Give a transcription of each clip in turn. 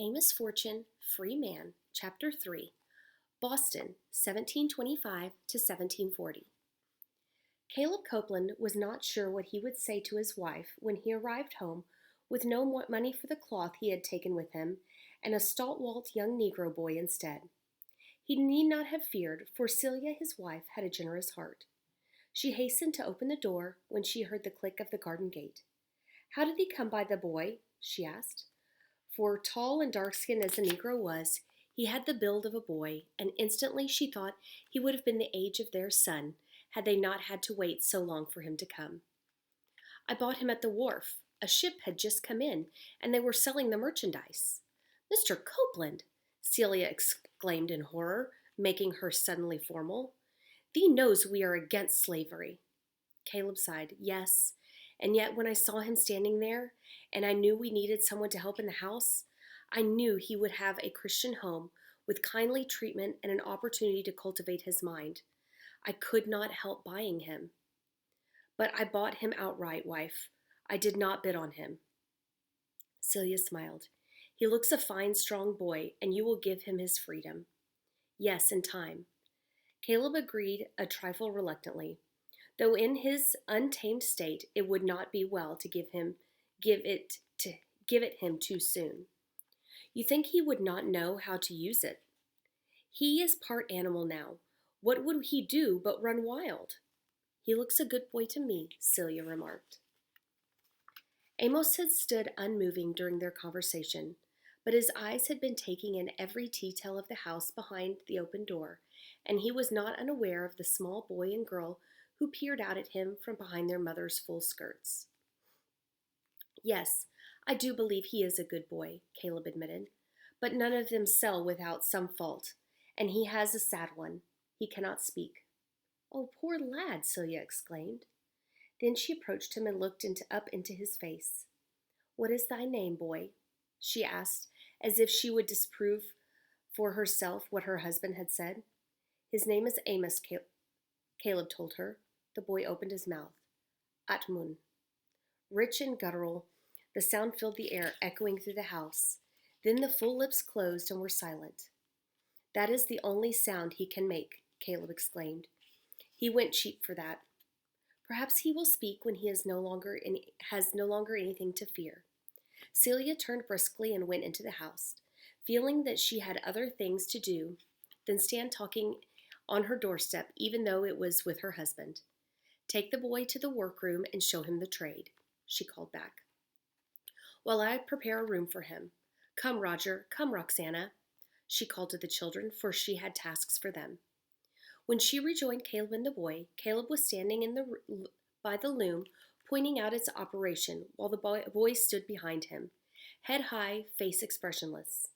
Amos Fortune, Free Man, Chapter 3, Boston, 1725 to 1740. Caleb Copeland was not sure what he would say to his wife when he arrived home with no money for the cloth he had taken with him and a stalwart young Negro boy instead. He need not have feared, for Celia, his wife, had a generous heart. She hastened to open the door when she heard the click of the garden gate. "How did he come by the boy?" she asked. For tall and dark-skinned as the Negro was, he had the build of a boy, and instantly she thought he would have been the age of their son, had they not had to wait so long for him to come. "I bought him at the wharf. A ship had just come in, and they were selling the merchandise." "Mr. Copeland!" Celia exclaimed in horror, making her suddenly formal. "Thee knows we are against slavery." Caleb sighed. "Yes, and yet when I saw him standing there, and I knew we needed someone to help in the house, I knew he would have a Christian home with kindly treatment and an opportunity to cultivate his mind. I could not help buying him." "But I bought him outright, wife. I did not bid on him." Celia smiled. "He looks a fine, strong boy, and you will give him his freedom." "Yes, in time." Caleb agreed a trifle reluctantly, though in his untamed state it would not be well to give it him too soon. "You think he would not know how to use it?" "He is part animal now. What would he do but run wild?" "He looks a good boy to me," Celia remarked. Amos had stood unmoving during their conversation, but his eyes had been taking in every detail of the house behind the open door, and he was not unaware of the small boy and girl who peered out at him from behind their mother's full skirts. "Yes, I do believe he is a good boy," Caleb admitted, "but none of them sell without some fault, and he has a sad one. He cannot speak." "Oh, poor lad!" Celia exclaimed. Then she approached him and looked up into his face. "What is thy name, boy?" she asked, as if she would disprove for herself what her husband had said. "His name is Amos," Caleb told her. The boy opened his mouth. "Atmun." Rich and guttural, the sound filled the air, echoing through the house. Then the full lips closed and were silent. "That is the only sound he can make," Caleb exclaimed. "He went cheap for that. Perhaps he will speak when he has no longer anything to fear." Celia turned briskly and went into the house, feeling that she had other things to do than stand talking on her doorstep, even though it was with her husband. "Take the boy to the workroom and show him the trade," she called back, "while I prepare a room for him. Come, Roger, come, Roxana," she called to the children, for she had tasks for them. When she rejoined Caleb and the boy, Caleb was standing by the loom, pointing out its operation, while the boy stood behind him, head high, face expressionless.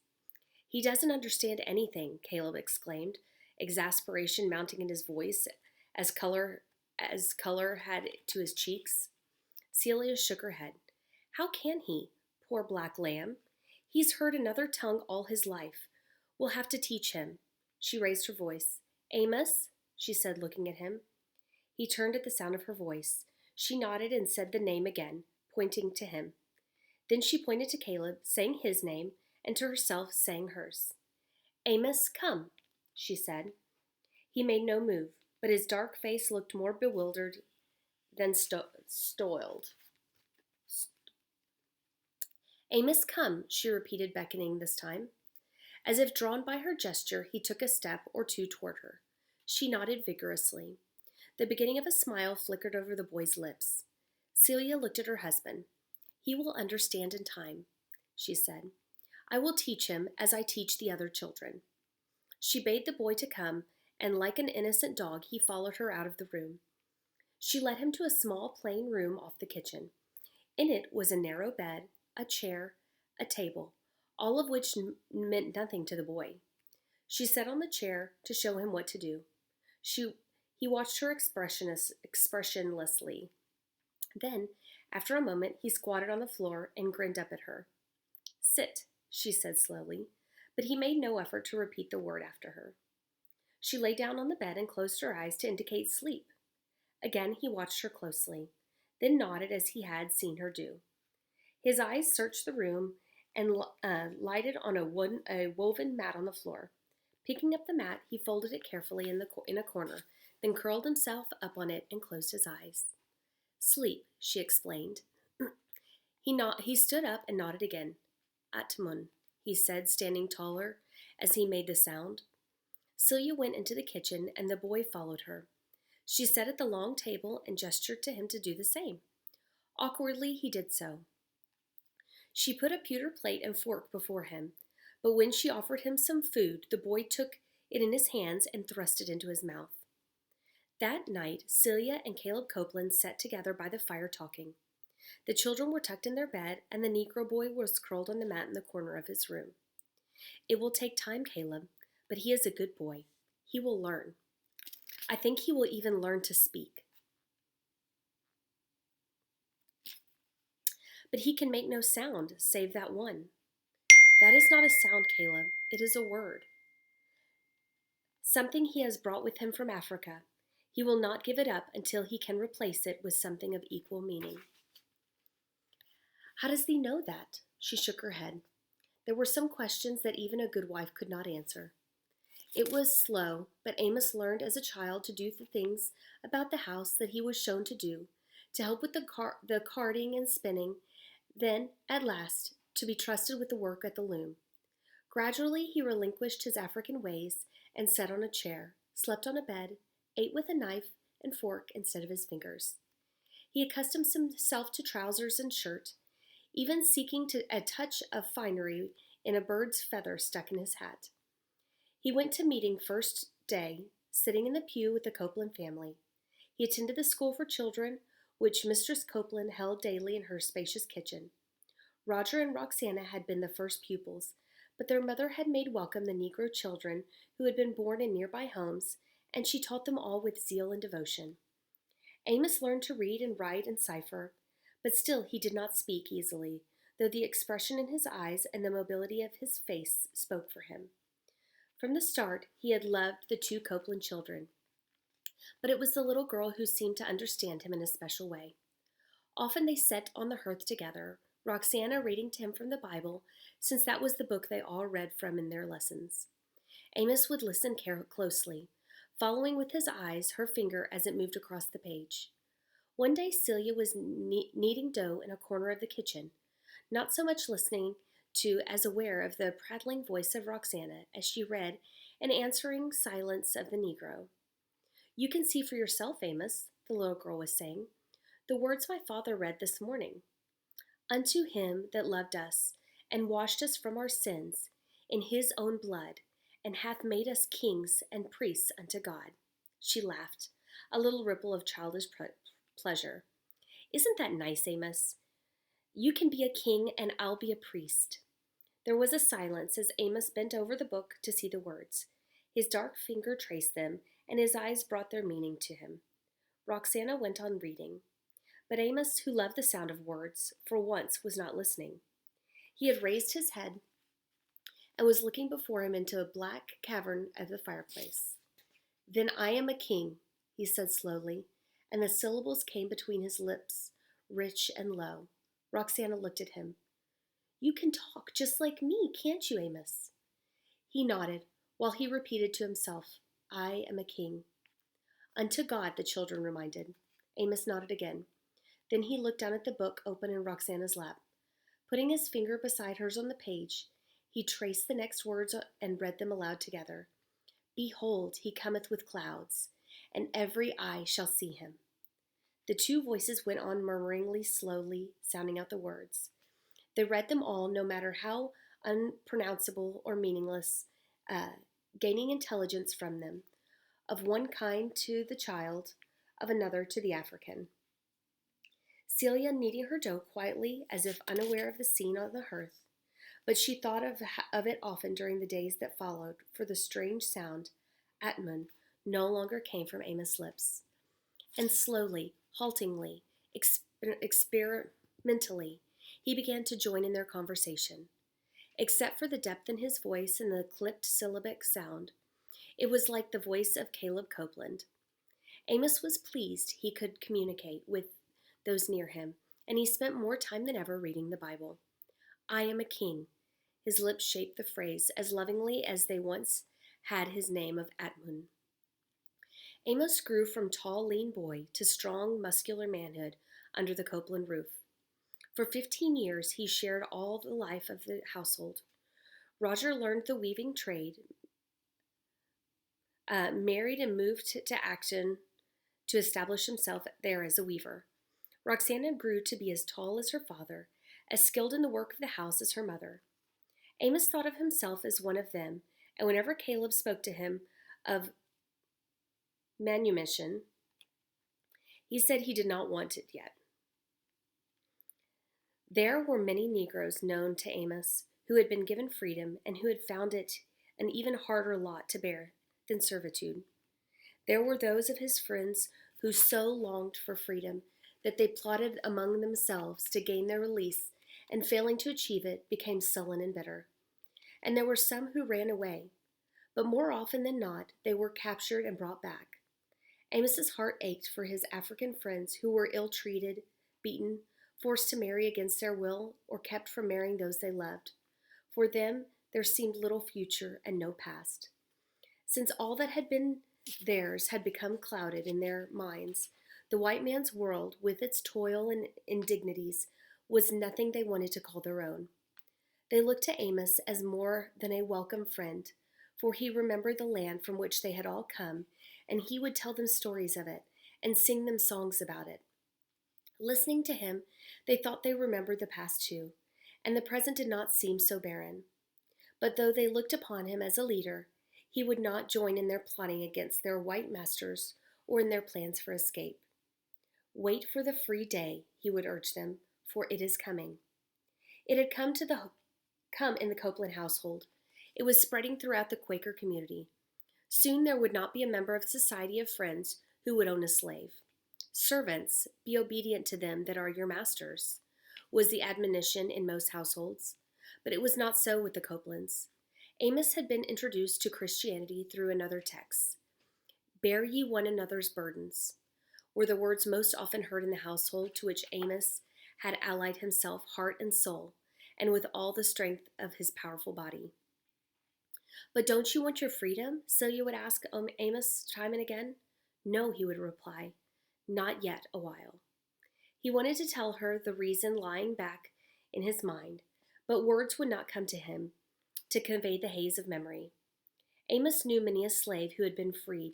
"He doesn't understand anything," Caleb exclaimed, exasperation mounting in his voice as color had to his cheeks. Celia shook her head. "How can he? Poor black lamb. He's heard another tongue all his life. We'll have to teach him." She raised her voice. "Amos," she said, looking at him. He turned at the sound of her voice. She nodded and said the name again, pointing to him. Then she pointed to Caleb, saying his name, and to herself, saying hers. "Amos, come," she said. He made no move, but his dark face looked more bewildered than stolid. "Amos, come," she repeated, beckoning this time. As if drawn by her gesture, he took a step or two toward her. She nodded vigorously. The beginning of a smile flickered over the boy's lips. Celia looked at her husband. "He will understand in time," she said. "I will teach him as I teach the other children." She bade the boy to come, and like an innocent dog, he followed her out of the room. She led him to a small plain room off the kitchen. In it was a narrow bed, a chair, a table, all of which meant nothing to the boy. She sat on the chair to show him what to do. He watched her expressionlessly. Then, after a moment, he squatted on the floor and grinned up at her. "Sit," she said slowly, but he made no effort to repeat the word after her. She lay down on the bed and closed her eyes to indicate sleep. Again he watched her closely, then nodded as he had seen her do. His eyes searched the room and lighted on a woven mat on the floor. Picking up the mat, he folded it carefully in a corner, then curled himself up on it and closed his eyes. Sleep, she explained. He stood up and nodded again. Atmun, he said, standing taller as he made the sound. Celia went into the kitchen, and the boy followed her. She sat at the long table and gestured to him to do the same. Awkwardly, he did so. She put a pewter plate and fork before him, but when she offered him some food, the boy took it in his hands and thrust it into his mouth. That night, Celia and Caleb Copeland sat together by the fire talking. The children were tucked in their bed, and the Negro boy was curled on the mat in the corner of his room. It will take time, Caleb, but he is a good boy. He will learn. I think he will even learn to speak. But he can make no sound, save that one. That is not a sound, Caleb. It is a word. Something he has brought with him from Africa. He will not give it up until he can replace it with something of equal meaning. How does thee know that? She shook her head. There were some questions that even a good wife could not answer. It was slow, but Amos learned as a child to do the things about the house that he was shown to do, to help with the carding and spinning, then, at last, to be trusted with the work at the loom. Gradually, he relinquished his African ways and sat on a chair, slept on a bed, ate with a knife and fork instead of his fingers. He accustomed himself to trousers and shirt, even seeking a touch of finery in a bird's feather stuck in his hat. He went to meeting first day, sitting in the pew with the Copeland family. He attended the school for children, which Mistress Copeland held daily in her spacious kitchen. Roger and Roxana had been the first pupils, but their mother had made welcome the Negro children who had been born in nearby homes, and she taught them all with zeal and devotion. Amos learned to read and write and cipher, but still he did not speak easily, though the expression in his eyes and the mobility of his face spoke for him. From the start, he had loved the two Copeland children, but it was the little girl who seemed to understand him in a special way. Often they sat on the hearth together, Roxana reading to him from the Bible, since that was the book they all read from in their lessons. Amos would listen closely, following with his eyes her finger as it moved across the page. One day Celia was kneading dough in a corner of the kitchen, not so much listening to as aware of the prattling voice of Roxana as she read and answering silence of the Negro. You can see for yourself, Amos, the little girl was saying, the words my father read this morning. Unto him that loved us, and washed us from our sins in his own blood, and hath made us kings and priests unto God. She laughed, a little ripple of childish pleasure. Isn't that nice, Amos? You can be a king and I'll be a priest. There was a silence as Amos bent over the book to see the words. His dark finger traced them, and his eyes brought their meaning to him. Roxana went on reading. But Amos, who loved the sound of words, for once was not listening. He had raised his head and was looking before him into a black cavern of the fireplace. Then I am a king, he said slowly, and the syllables came between his lips, rich and low. Roxana looked at him. You can talk just like me, can't you, Amos? He nodded, while he repeated to himself, I am a king. Unto God, the children reminded. Amos nodded again. Then he looked down at the book open in Roxana's lap. Putting his finger beside hers on the page, he traced the next words and read them aloud together. Behold, he cometh with clouds, and every eye shall see him. The two voices went on murmuringly, slowly, sounding out the words. They read them all, no matter how unpronounceable or meaningless, gaining intelligence from them, of one kind to the child, of another to the African. Celia kneading her dough quietly, as if unaware of the scene on the hearth, but she thought of it often during the days that followed, for the strange sound, Atman, no longer came from Amos' lips. And slowly, haltingly, experimentally, he began to join in their conversation. Except for the depth in his voice and the clipped syllabic sound, it was like the voice of Caleb Copeland. Amos was pleased he could communicate with those near him, and he spent more time than ever reading the Bible. I am a king, His lips shaped the phrase as lovingly as they once had his name of Atmun. Amos grew from tall, lean boy to strong, muscular manhood under the Copeland roof. For 15 years, he shared all the life of the household. Roger learned the weaving trade, married and moved to Acton to establish himself there as a weaver. Roxana grew to be as tall as her father, as skilled in the work of the house as her mother. Amos thought of himself as one of them, and whenever Caleb spoke to him of manumission, he said he did not want it yet. There were many Negroes known to Amos who had been given freedom and who had found it an even harder lot to bear than servitude. There were those of his friends who so longed for freedom that they plotted among themselves to gain their release, and failing to achieve it, became sullen and bitter. And there were some who ran away, but more often than not, they were captured and brought back. Amos's heart ached for his African friends who were ill-treated, beaten, forced to marry against their will, or kept from marrying those they loved. For them, there seemed little future and no past. Since all that had been theirs had become clouded in their minds, the white man's world, with its toil and indignities, was nothing they wanted to call their own. They looked to Amos as more than a welcome friend, for he remembered the land from which they had all come, and he would tell them stories of it and sing them songs about it. Listening to him, they thought they remembered the past too, and the present did not seem so barren. But though they looked upon him as a leader, he would not join in their plotting against their white masters or in their plans for escape. Wait for the free day, he would urge them, for it is coming. It had come in the Copeland household. It was spreading throughout the Quaker community. Soon there would not be a member of Society of Friends who would own a slave. Servants, be obedient to them that are your masters, was the admonition in most households. But it was not so with the Copelands. Amos had been introduced to Christianity through another text. Bear ye one another's burdens, were the words most often heard in the household to which Amos had allied himself heart and soul, and with all the strength of his powerful body. But don't you want your freedom? Celia would ask Amos time and again. No, he would reply, not yet a while. He wanted to tell her the reason lying back in his mind, but words would not come to him to convey the haze of memory. Amos knew many a slave who had been freed,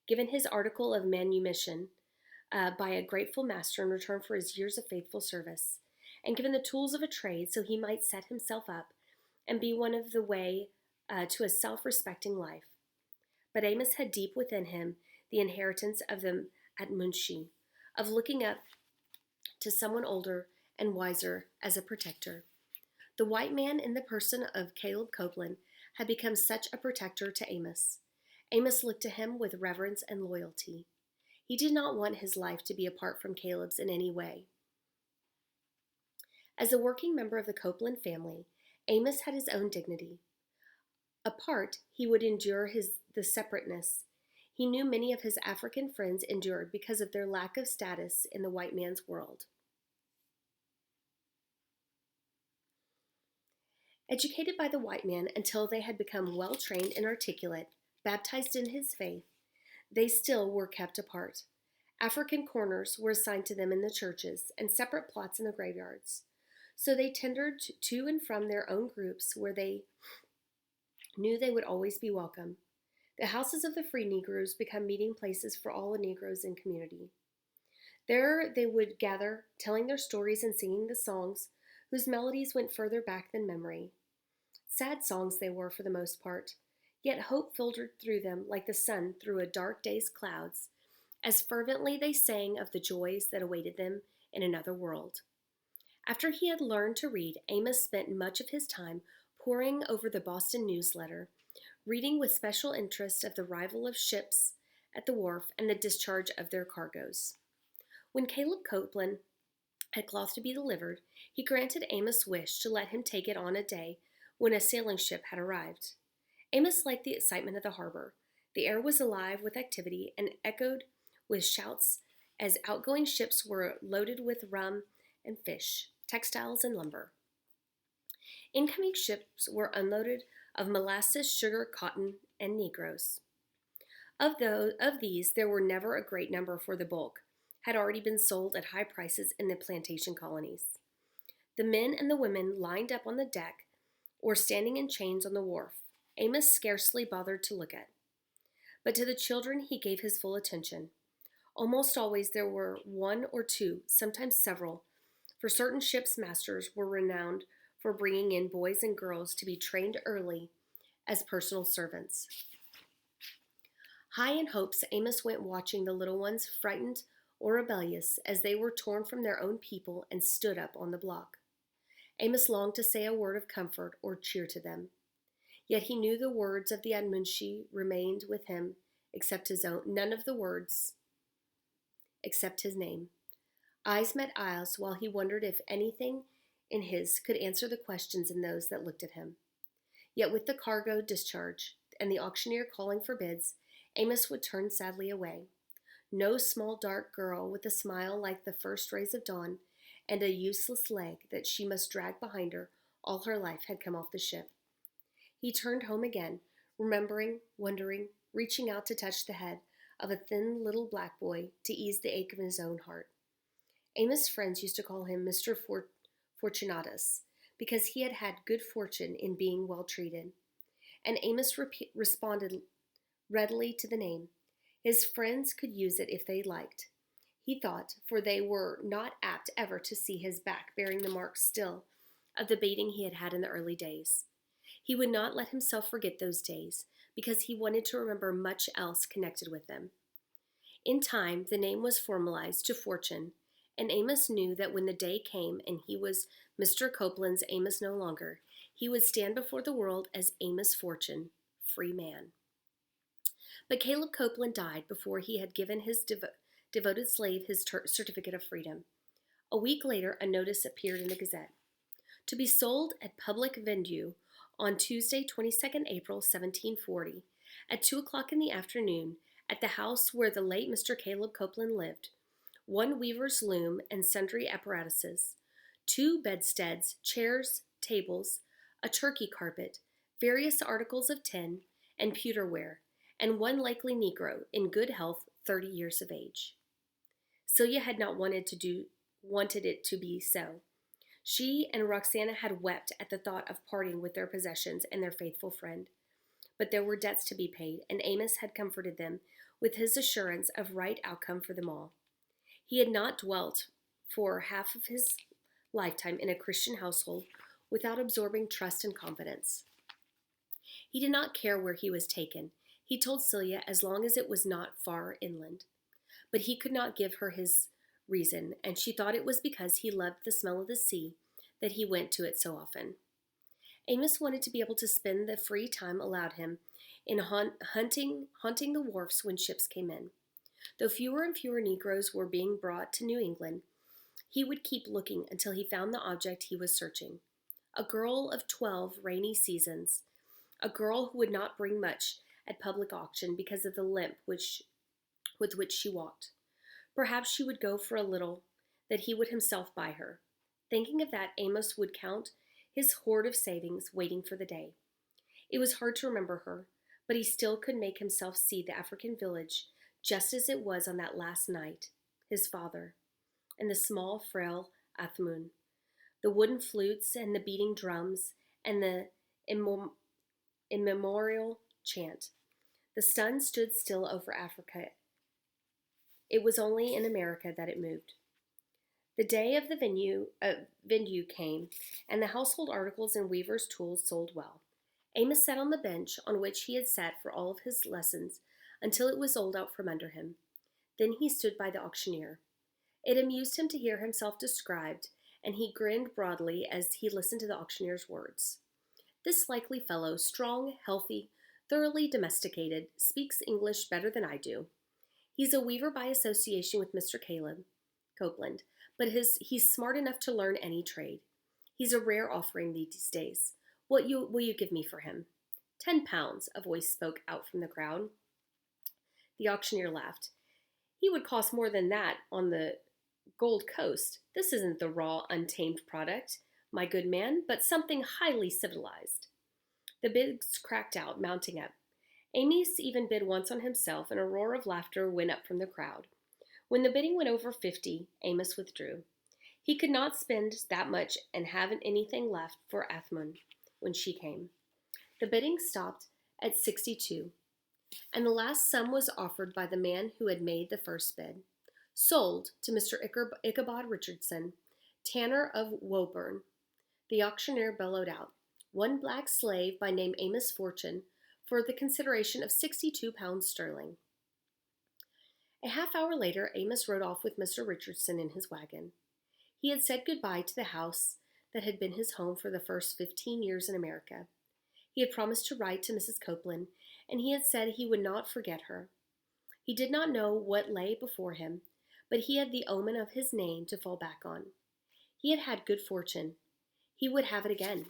given his article of manumission by a grateful master in return for his years of faithful service, and given the tools of a trade so he might set himself up and be one of the way to a self-respecting life. But Amos had deep within him the inheritance of the Atmunshi, of looking up to someone older and wiser as a protector. The white man in the person of Caleb Copeland had become such a protector to Amos. Amos looked to him with reverence and loyalty. He did not want his life to be apart from Caleb's in any way. As a working member of the Copeland family, Amos had his own dignity. Apart, he would endure the separateness he knew many of his African friends endured because of their lack of status in the white man's world. Educated by the white man until they had become well-trained and articulate, baptized in his faith, they still were kept apart. African corners were assigned to them in the churches and separate plots in the graveyards. So they tendered to and from their own groups where they knew they would always be welcome. The houses of the free Negroes become meeting places for all the Negroes in community. There they would gather, telling their stories and singing the songs whose melodies went further back than memory. Sad songs they were for the most part, yet hope filtered through them like the sun through a dark day's clouds, as fervently they sang of the joys that awaited them in another world. After he had learned to read, Amos spent much of his time poring over the Boston newsletter, reading with special interest of the arrival of ships at the wharf and the discharge of their cargoes. When Caleb Copeland had cloth to be delivered, he granted Amos' wish to let him take it on a day when a sailing ship had arrived. Amos liked the excitement of the harbor. The air was alive with activity and echoed with shouts as outgoing ships were loaded with rum and fish, textiles and lumber. Incoming ships were unloaded of molasses, sugar, cotton, and Negroes. Of these, there were never a great number, for the bulk had already been sold at high prices in the plantation colonies. The men and the women lined up on the deck or standing in chains on the wharf. Amos scarcely bothered to look at. But to the children he gave his full attention. Almost always there were one or two, sometimes several, for certain ships' masters were renowned for bringing in boys and girls to be trained early as personal servants. High in hopes, Amos went watching the little ones, frightened or rebellious, as they were torn from their own people and stood up on the block. Amos longed to say a word of comfort or cheer to them. Yet he knew the words of the admonishee remained with him, except his own, none of the words except his name. Eyes met eyes while he wondered if anything in his could answer the questions in those that looked at him. Yet with the cargo discharged and the auctioneer calling for bids, Amos would turn sadly away. No small dark girl with a smile like the first rays of dawn and a useless leg that she must drag behind her all her life had come off the ship. He turned home again, remembering, wondering, reaching out to touch the head of a thin little black boy to ease the ache of his own heart. Amos' friends used to call him Mr. Fortunatus because he had had good fortune in being well treated, and Amos responded readily to the name. His friends could use it if they liked, he thought, for they were not apt ever to see his back bearing the marks still of the baiting he had had in the early days. He would not let himself forget those days, because he wanted to remember much else connected with them. In time, the name was formalized to Fortune, and Amos knew that when the day came and he was Mr. Copeland's Amos no longer, he would stand before the world as Amos Fortune, free man. But Caleb Copeland died before he had given his devoted slave his certificate of freedom. A week later, a notice appeared in the Gazette. To be sold at public vendue on Tuesday, 22nd April, 1740, at 2 o'clock in the afternoon, at the house where the late Mr. Caleb Copeland lived, one weaver's loom and sundry apparatuses, 2 bedsteads, chairs, tables, a turkey carpet, various articles of tin and pewterware, and 1 likely Negro, in good health, 30 years of age. Celia had not wanted it to be so. She and Roxana had wept at the thought of parting with their possessions and their faithful friend. But there were debts to be paid, and Amos had comforted them with his assurance of right outcome for them all. He had not dwelt for half of his lifetime in a Christian household without absorbing trust and confidence. He did not care where he was taken, he told Celia, as long as it was not far inland. But he could not give her his reason, and she thought it was because he loved the smell of the sea that he went to it so often. Amos wanted to be able to spend the free time allowed him in haunting the wharfs when ships came in. Though fewer and fewer Negroes were being brought to New England, he would keep looking until he found the object he was searching. A girl of 12 rainy seasons, a girl who would not bring much at public auction because of the limp with which she walked. Perhaps she would go for a little that he would himself buy her. Thinking of that, Amos would count his hoard of savings, waiting for the day. It was hard to remember her, but he still could make himself see the African village just as it was on that last night, his father, and the small, frail Athmun, the wooden flutes and the beating drums and the immemorial chant. The sun stood still over Africa. It was only in America that it moved. The day of the venue came, and the household articles and weaver's tools sold well. Amos sat on the bench on which he had sat for all of his lessons until it was sold out from under him. Then he stood by the auctioneer. It amused him to hear himself described, and he grinned broadly as he listened to the auctioneer's words. This likely fellow, strong, healthy, thoroughly domesticated, speaks English better than I do. He's a weaver by association with Mr. Caleb Copeland, but he's smart enough to learn any trade. He's a rare offering these days. What will you give me for him? 10 pounds, a voice spoke out from the crowd. The auctioneer laughed. He would cost more than that on the Gold Coast. This isn't the raw, untamed product. my good man, but something highly civilized. The bids cracked out, mounting up. Amos even bid once on himself, and a roar of laughter went up from the crowd. When the bidding went over 50, Amos withdrew. He could not spend that much and haven't anything left for Athmon when she came. The bidding stopped at 62, and the last sum was offered by the man who had made the first bid. Sold to Mr. Ichabod Richardson, tanner of Woburn. The auctioneer bellowed out, one black slave by name Amos Fortune, for the consideration of 62 pounds sterling. A half hour later, Amos rode off with Mr. Richardson in his wagon. He had said goodbye to the house that had been his home for the first 15 years in America. He had promised to write to Mrs. Copeland, and he had said he would not forget her. He did not know what lay before him, but he had the omen of his name to fall back on. He had had good fortune. He would have it again.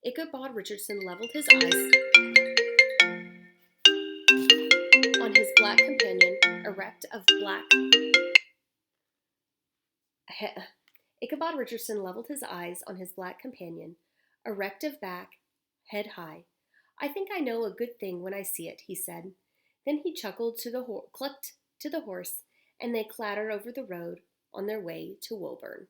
Ichabod Richardson leveled his eyes on his black companion, erect of black. Ichabod Richardson leveled his eyes on his black companion, erect of back, head high. I think I know a good thing when I see it, he said. Then he chuckled clucked to the horse, and they clattered over the road on their way to Woburn.